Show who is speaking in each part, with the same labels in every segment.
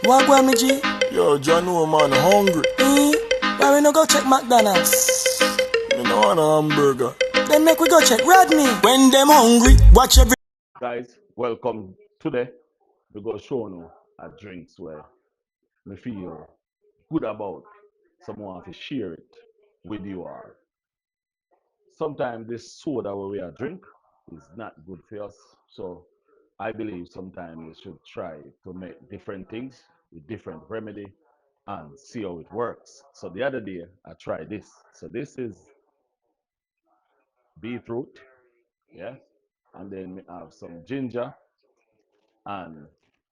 Speaker 1: What go me G?
Speaker 2: Yo, John, no man, hungry.
Speaker 1: Why we no go check McDonald's?
Speaker 2: Me no want a hamburger.
Speaker 1: Then make we go check Rodney. When them hungry, watch every.
Speaker 3: Guys, welcome. Today we go show you a drinks where me feel good about. Someone to share it with you all. Sometimes this soda where we are drink is not good for us. So I believe sometimes we should try to make different things with different remedy and see how it works. So the other day I tried this. So this is beetroot, yeah, and then we have some ginger and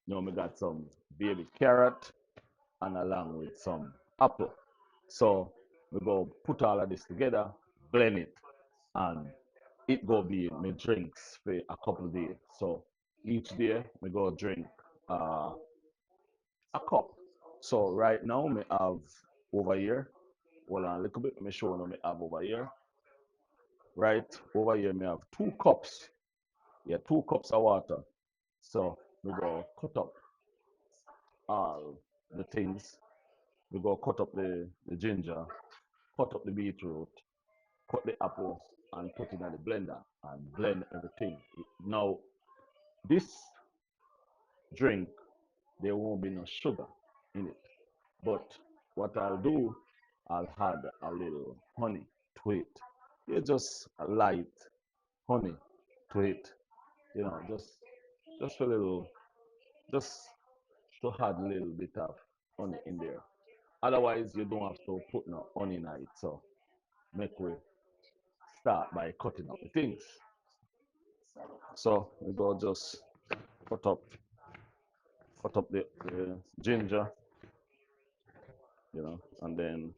Speaker 3: we got some baby carrot and along with some apple. So we go put all of this together, blend it, and it go be my drinks for a couple of days. So each day we go drink uh, a cup. So right now we have over here. Hold on a little bit. Let me show you what we have over here. Right over here we have 2 cups. Yeah, 2 cups of water. So we go cut up all the things. We go cut up the ginger, cut up the beetroot, cut the apple, and put it in the blender and blend everything. Now, this drink, there won't be no sugar in it. But what I'll do, I'll add a little honey to it. Yeah, just a light honey to it. Just a little, just to add a little bit of honey in there. Otherwise, you don't have to put no honey in it. So make we start by cutting up the things. So we go just cut up the ginger, and then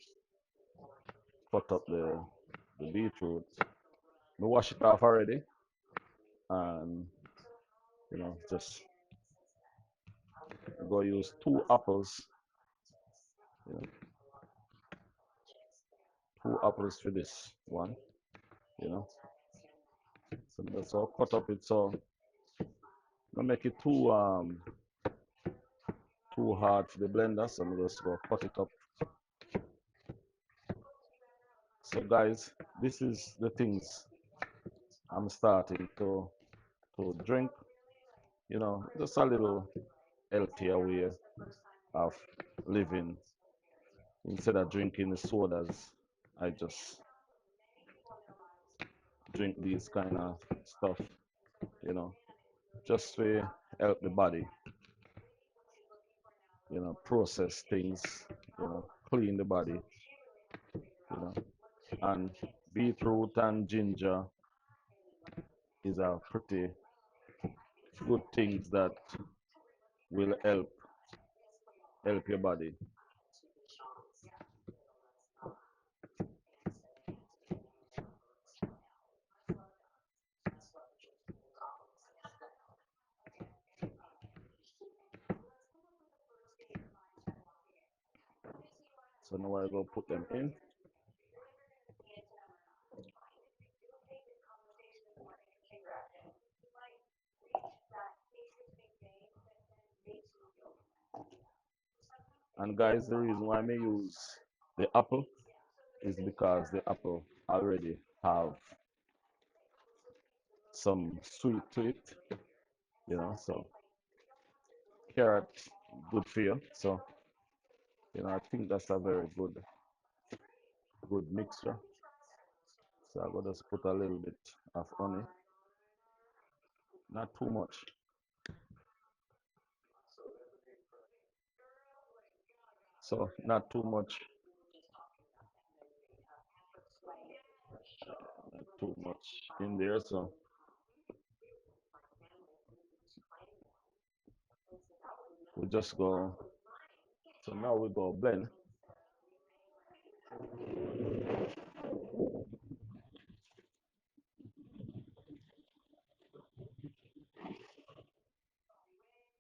Speaker 3: cut up the beetroot. We wash it off already, and just go use 2 apples. You know, 2 apples for this one. You know, so that's all cut up it. So don't make it too hard for the blender. So I'm just go cut it up. So guys, this is the things I'm starting to drink. Just a little healthier way of living. Instead of drinking the sodas, I just drink these kind of stuff, you know, just to help the body, process things, clean the body, you know. And beetroot and ginger is a pretty good things that will help your body. So now I go put them in. And guys, the reason why I may use the apple is because the apple already have some sweet to it, so carrot good for you. So, I think that's a very good mixture. So I go just put a little bit of honey, not too much. So not too much, not too much in there. So we just go. So now we go blend.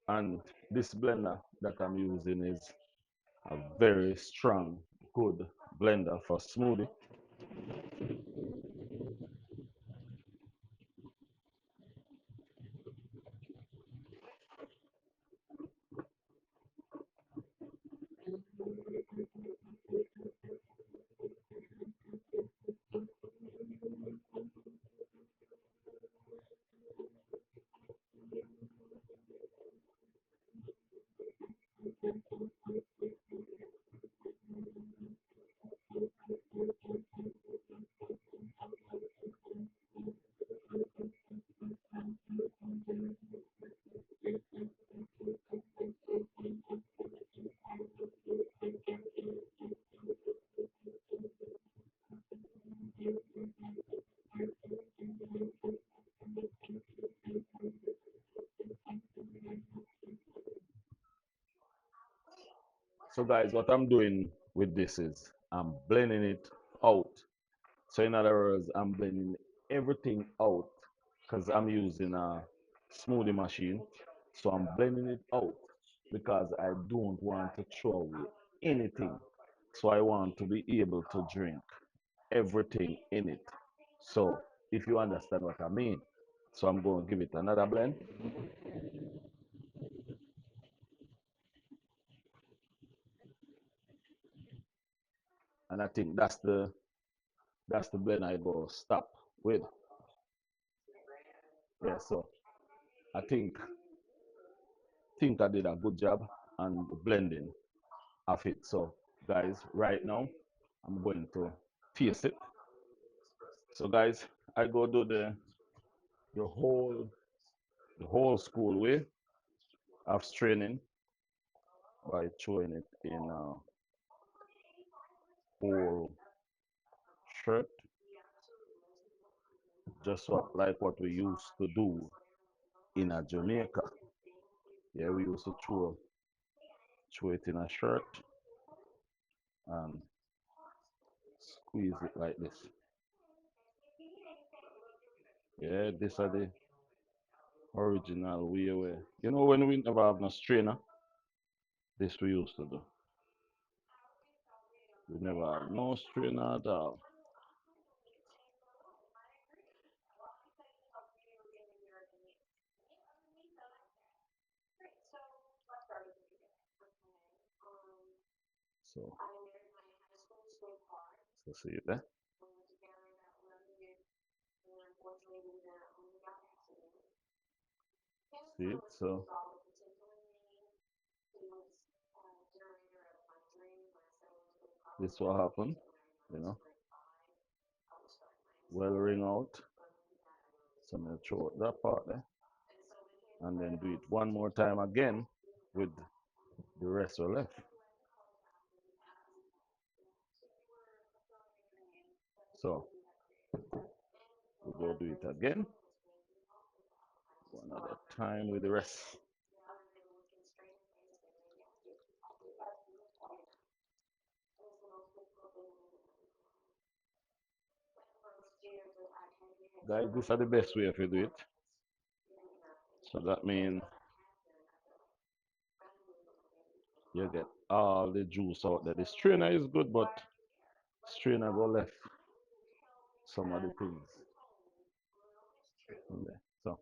Speaker 3: And this blender that I'm using is a very strong, good blender for smoothie. So guys, what I'm doing with this is I'm blending it out. So in other words, I'm blending everything out because I'm using a smoothie machine. So I'm blending it out because I don't want to throw away anything. So I want to be able to drink everything in it. So if you understand what I mean. So I'm going to give it another blend. And I think that's the blend I go stop with. Yeah, so I think I did a good job on the blending of it. So guys, right now I'm going to taste it. So guys, I go do the whole the whole school way of straining by throwing it in a whole shirt, just like what we used to do in a Jamaica. Yeah, we used to throw it in a shirt and squeeze it like this. Yeah, this are the original way where when we never have no strainer, this we used to do. We never have no strainer at all. So, so see it there. See it. So this what happened, you know. Well ring out. So I'm gonna throw out that part there, and then do it one more time again with the rest are left. So we go do it again, one other time with the rest. Guys, these are the best way if you do it. So that means you get all the juice out there. The strainer is good, but strainer go left some of the things in there. So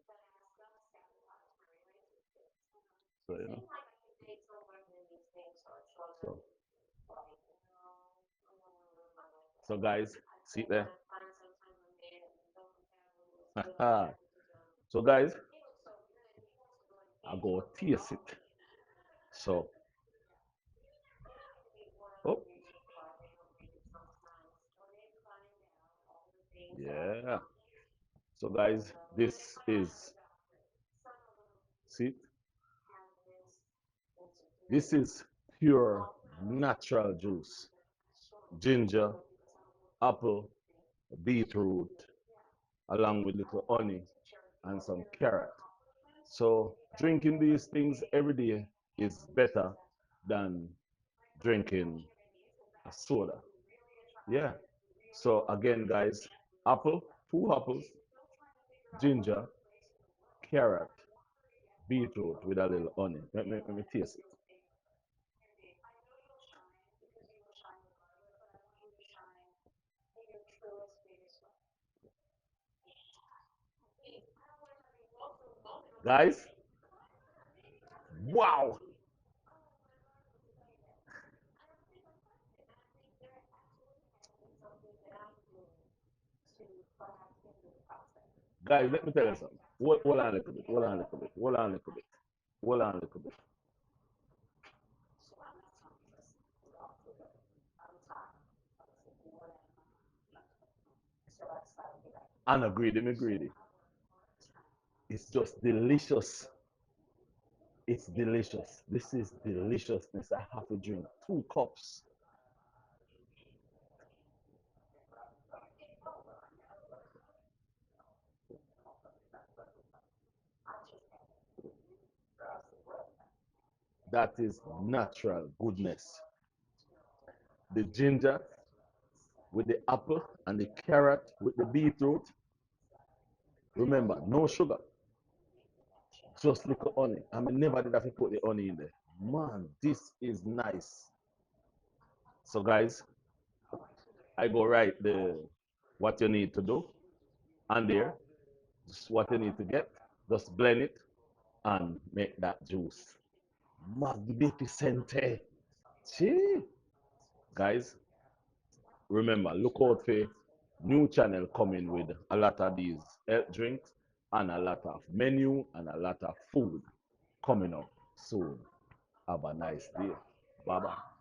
Speaker 3: so so guys, see there. So guys, I go taste it. So oh yeah. So guys, this is see this is pure natural juice. Ginger, apple, beetroot, along with little honey and some carrot. So drinking these things every day is better than drinking a soda. Yeah. So again, guys, apple, 2 apples, ginger, carrot, beetroot with a little honey. Let me taste it. Guys, wow. Guys, let me tell you something. Hold on a little bit. Hold on a little bit. Hold on a little bit. Hold on a little bit. I'm not greedy. Me greedy. It's just delicious. It's delicious. This is deliciousness. I have to drink 2 cups. That is natural goodness. the ginger with the apple and the carrot with the beetroot. Remember, no sugar, just little honey. I mean, never did have to put the honey in there. Man, this is nice. So, guys, I go write the what you need to do, and there, just what you need to get. Just blend it and make that juice. Magnificente. See, guys, remember, look out for new channel coming with a lot of these health drinks and a lot of menu and a lot of food coming up soon. Have a nice day. Bye bye.